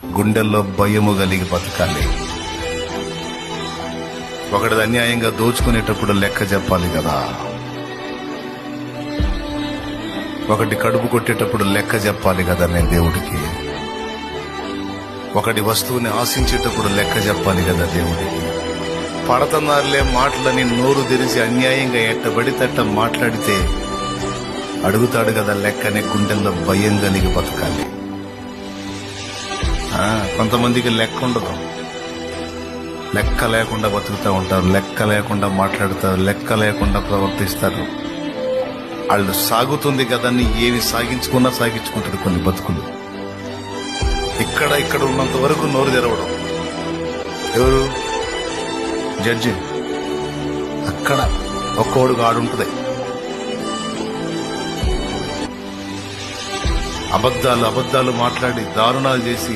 గుండెల్లో భయము కలిగి బతకాలి. ఒకటి అన్యాయంగా దోచుకునేటప్పుడు లెక్క చెప్పాలి కదా. ఒకటి కడుపు కొట్టేటప్పుడు లెక్క చెప్పాలి కదా నేను దేవుడికి. ఒకటి వస్తువుని ఆశించేటప్పుడు లెక్క చెప్పాలి కదా దేవుడికి. పడతన్నారులే మాటలని నోరు తెరిచి అన్యాయంగా ఎట్టబడితట్ట మాట్లాడితే అడుగుతాడు కదా లెక్కనే. గుండెల్లో భయం కలిగి బతకాలి. కొంతమందికి లెక్క ఉండదు. లెక్క లేకుండా బతుకుతూ ఉంటారు, లెక్క లేకుండా మాట్లాడుతారు, లెక్క లేకుండా ప్రవర్తిస్తారు. వాళ్ళు సాగుతుంది కదని ఏమి సాగించుకుంటారు కొన్ని బతుకులు. ఇక్కడ ఉన్నంత వరకు నోరు తెరవడం. ఎవరు? జడ్జి. అక్కడ ఒక్కోడు ఆడుంటది. అబద్ధాలు మాట్లాడి దారుణాలు చేసి